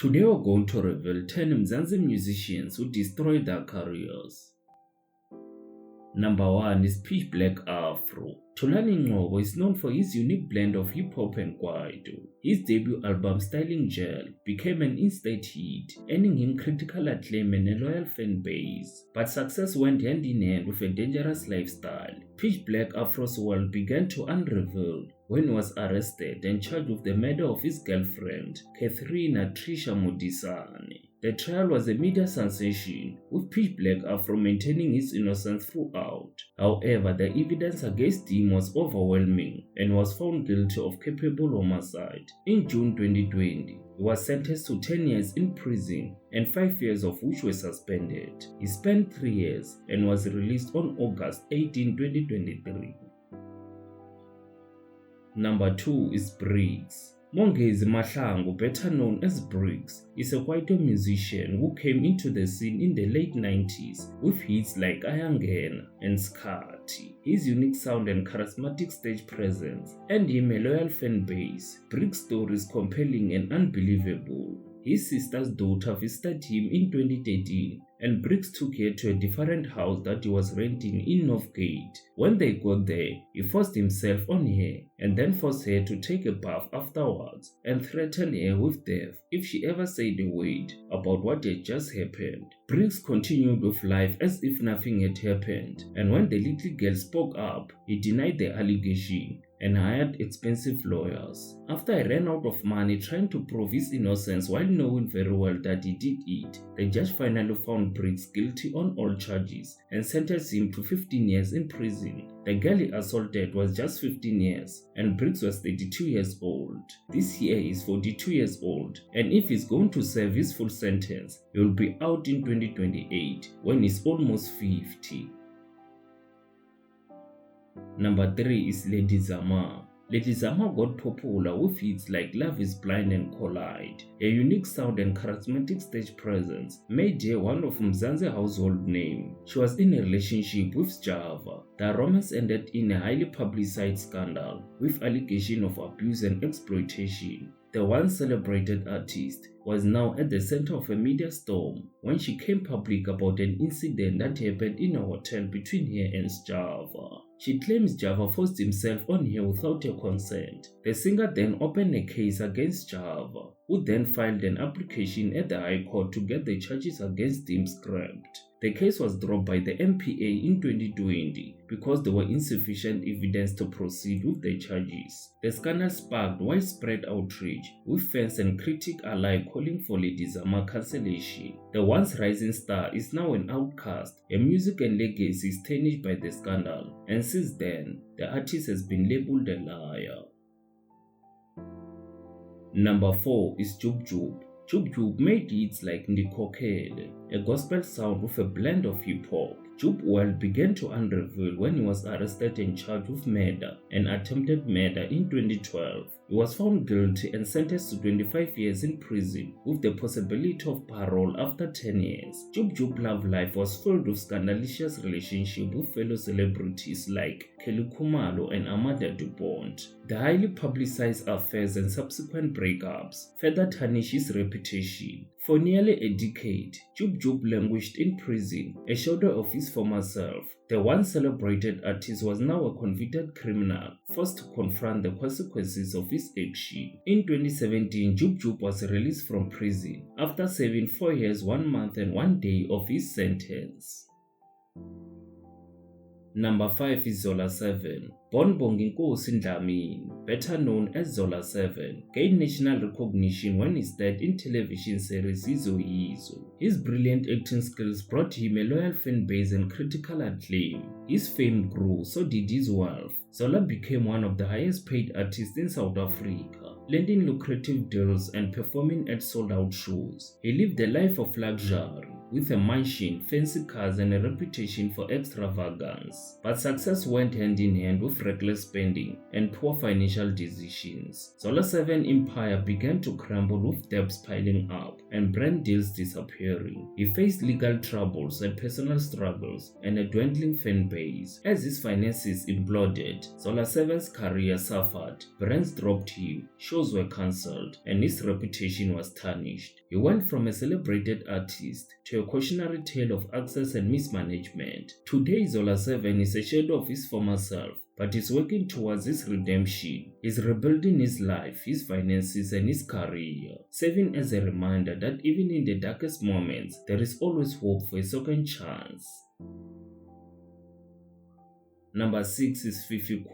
Today we're going to reveal 10 Mzansi musicians who destroyed their careers. Number 1 is Pitch Black Afro. Thulani Ngcobo is known for his unique blend of hip-hop and kwaito. His debut album Styling Gel became an instant hit, earning him critical acclaim and a loyal fan base. But success went hand in hand with a dangerous lifestyle. Pitch Black Afro's world began to unravel when he was arrested and charged with the murder of his girlfriend, Katharina Trisha Modisane. The trial was a media sensation, with Pitch Black Afro maintaining his innocence throughout. However, the evidence against him was overwhelming and was found guilty of culpable homicide. In June 2020, he was sentenced to 10 years in prison and 5 years of which were suspended. He spent 3 years and was released on August 18, 2023. Number 2 is Brickz. Mongezi Mahlangu, better known as Brickz, is a kwaito musician who came into the scene in the late 90s with hits like Ayangena and Cichali. His unique sound and charismatic stage presence earned him a loyal fan base. Brickz's story is compelling and unbelievable. His sister's daughter visited him in 2013 and Brickz took her to a different house that he was renting in Northgate. When they got there, he forced himself on her and then forced her to take a bath afterwards and threatened her with death if she ever said a word about what had just happened. Brickz continued with life as if nothing had happened, and when the little girl spoke up, he denied the allegation and hired expensive lawyers. After he ran out of money trying to prove his innocence while knowing very well that he did it, the judge finally found Brickz guilty on all charges and sentenced him to 15 years in prison. The girl he assaulted was just 15 years and Brickz was 32 years old. This year he is 42 years old, and if he's going to serve his full sentence, he will be out in 2028 when he's almost 50. Number 3 is Lady Zamar. Lady Zamar got popular with hits like Love is Blind and Collide. Her unique sound and charismatic stage presence made her one of Mzansi household name. She was in a relationship with Java. The romance ended in a highly publicized scandal with allegation of abuse and exploitation. The once celebrated artist was now at the center of a media storm when she came public about an incident that happened in a hotel between her and Java. She claims Java forced himself on her without her consent. The singer then opened a case against Java, who then filed an application at the High Court to get the charges against him scrapped. The case was dropped by the MPA in 2020 because there were insufficient evidence to proceed with the charges. The scandal sparked widespread outrage, with fans and critics alike calling for Lady Zamar cancellation. The once rising star is now an outcast. Her music and legacy is tarnished by the scandal, and since then, the artist has been labeled a liar. Number 4 is Jub Jub. Jub Jub made hits like Umkhokha, a gospel sound with a blend of hip-hop. Jub's world began to unravel when he was arrested and charged with murder and attempted murder in 2012. He was found guilty and sentenced to 25 years in prison with the possibility of parole after 10 years. Jub Jub's love life was filled with scandalous relationships with fellow celebrities like Kelly Khumalo and Amanda DuPont. The highly publicized affairs and subsequent breakups further tarnished his reputation. For nearly a decade, Jub Jub languished in prison, a shadow of his former self. The once celebrated artist was now a convicted criminal, forced to confront the consequences of his action. In 2017, Jub Jub was released from prison after serving 4 years, 1 month and 1 day of his sentence. Number 5 is Zola 7. Born Bonginkosi Ndlamini, better known as Zola 7, gained national recognition when he starred in television series Yizo Yizo. His brilliant acting skills brought him a loyal fan base and critical acclaim. His fame grew, so did his wealth. Zola became one of the highest paid artists in South Africa, landing lucrative deals and performing at sold-out shows. He lived a life of luxury, with a mansion, fancy cars and a reputation for extravagance. But success went hand in hand with reckless spending and poor financial decisions. Zola 7 empire began to crumble with debts piling up and brand deals disappearing. He faced legal troubles and personal struggles and a dwindling fan base. As his finances imploded, Zola 7's career suffered. Brands dropped him, shows were cancelled, and his reputation was tarnished. He went from a celebrated artist to a cautionary tale of access and mismanagement. Today, Zola 7 is a shadow of his former self, but is working towards his redemption. He's rebuilding his life, his finances, and his career, serving as a reminder that even in the darkest moments, there is always hope for a second chance. Number 6 is Fifi.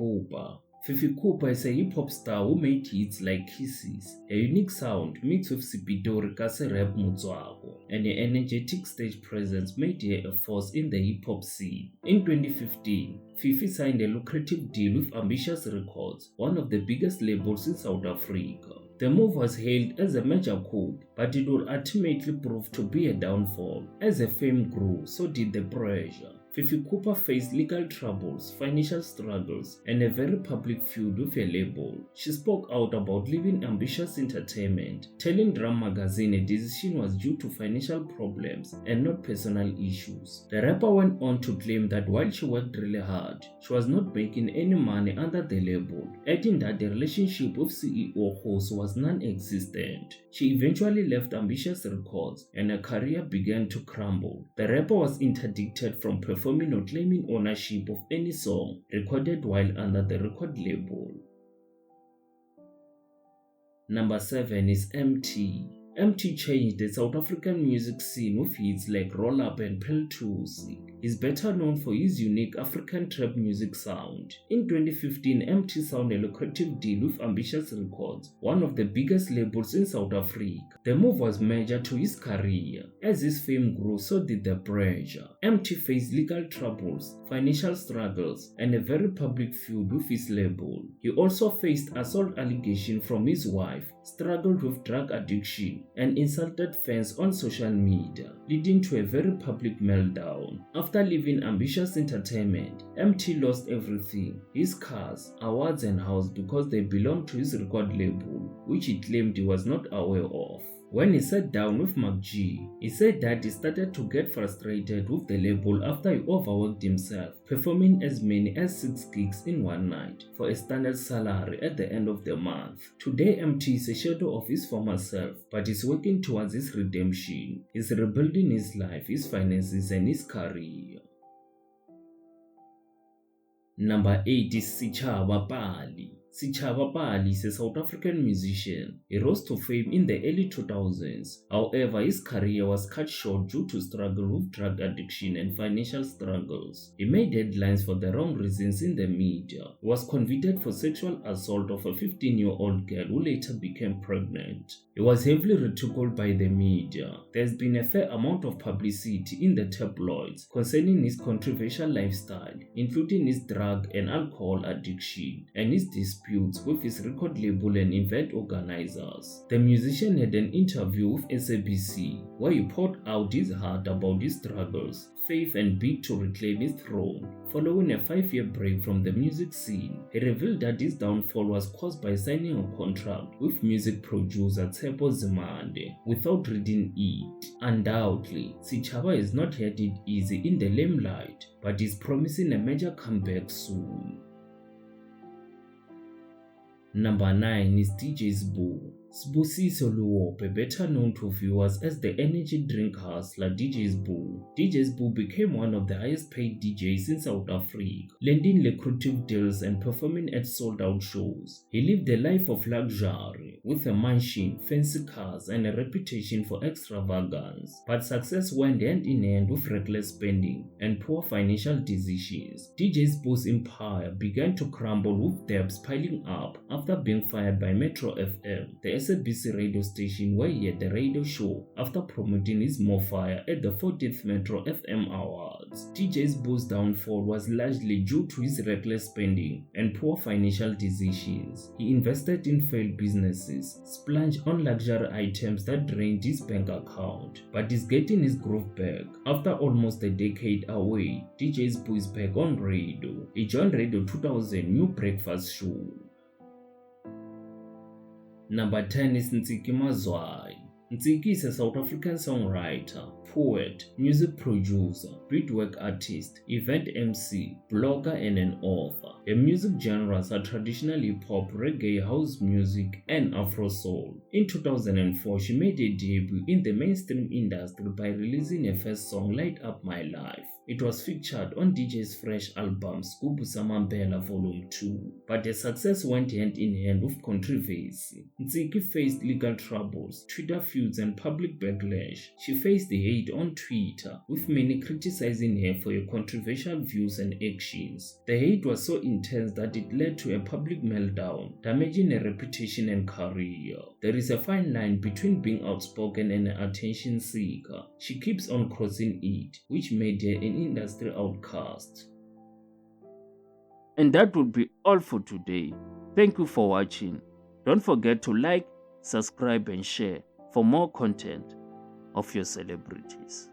Fifi is a hip-hop star who made hits like Kisses, a unique sound mixed with Sipitori rap Mazwai, and an energetic stage presence made her a force in the hip-hop scene. In 2015, Fifi signed a lucrative deal with Ambitious Records, one of the biggest labels in South Africa. The move was hailed as a major coup, but it would ultimately prove to be a downfall. As the fame grew, so did the pressure. Fifi faced legal troubles, financial struggles, and a very public feud with a label. She spoke out about leaving Ambitious Entertainment, telling Drum magazine a decision was due to financial problems and not personal issues. The rapper went on to claim that while she worked really hard, she was not making any money under the label, adding that the relationship with CEO Khosi was non-existent. She eventually left Ambitious Records and her career began to crumble. The rapper was interdicted from performing or claiming ownership of any song recorded while under the record label. Number 7 is Emtee. Emtee changed the South African music scene with hits like Roll Up and Peltusi. He's better known for his unique African trap music sound. In 2015, Emtee signed a lucrative deal with Ambitious Records, one of the biggest labels in South Africa. The move was major to his career. As his fame grew, so did the pressure. Emtee faced legal troubles, financial struggles, and a very public feud with his label. He also faced assault allegations from his wife, struggled with drug addiction, and insulted fans on social media, leading to a very public meltdown. After leaving Ambitious Entertainment, Emtee lost everything, his cars, awards and house, because they belonged to his record label, which he claimed he was not aware of. When he sat down with G, he said that he started to get frustrated with the label after he overworked himself, performing as many as 6 gigs in one night for a standard salary at the end of the month. Today, Emtee is a shadow of his former self, but is working towards his redemption. He's rebuilding his life, his finances, and his career. Number 8 is Cichali. Cichali is a South African musician. He rose to fame in the early 2000s. However, his career was cut short due to struggle with drug addiction and financial struggles. He made headlines for the wrong reasons in the media. He was convicted for sexual assault of a 15-year-old girl who later became pregnant. He was heavily ridiculed by the media. There's been a fair amount of publicity in the tabloids concerning his controversial lifestyle, including his drug and alcohol addiction and his disputes with his record label and event organizers. The musician had an interview with SABC where he poured out his heart about his struggles, faith and bid to reclaim his throne. Following a 5-year break from the music scene, he revealed that his downfall was caused by signing a contract with music producer Zamar without reading it. Undoubtedly, Caba has not had it easy in the limelight, but is promising a major comeback soon. Number 9 is DJ Sbu, better known to viewers as the energy drink hustler DJ Sbu. DJ Sbu became one of the highest paid DJs in South Africa, landing lucrative deals and performing at sold-out shows. He lived a life of luxury, with a mansion, fancy cars, and a reputation for extravagance. But success went hand in hand with reckless spending and poor financial decisions. DJ Sbu's empire began to crumble with debts piling up after being fired by Metro FM, the SABC radio station where he had the radio show after promoting his More Fire at the 40th Metro FM Awards. DJ Sbu's downfall was largely due to his reckless spending and poor financial decisions. He invested in failed businesses, splurged on luxury items that drained his bank account, but is getting his groove back. After almost a decade away, DJ Sbu is back on radio. He joined Radio 2000 New Breakfast Show. Number 10 is Ntsiki Mazwai. Ntsiki is a South African songwriter, poet, music producer, beatwork artist, event MC, blogger, and an author. Her music genres are traditional hip-hop, reggae, house music, and Afro-soul. In 2004, she made a debut in the mainstream industry by releasing her first song, Light Up My Life. It was featured on DJ's fresh album, Skubu Samambela Volume 2, but her success went hand in hand with controversy. Ntsiki faced legal troubles, Twitter feuds, and public backlash. She faced hate on Twitter, with many criticizing her for her controversial views and actions. The hate was so intense that it led to a public meltdown, damaging her reputation and career. There is a fine line between being outspoken and an attention seeker. She keeps on crossing it, which made her an industry outcast. And that would be all for today. Thank you for watching. Don't forget to like, subscribe, and share for more content of your celebrities.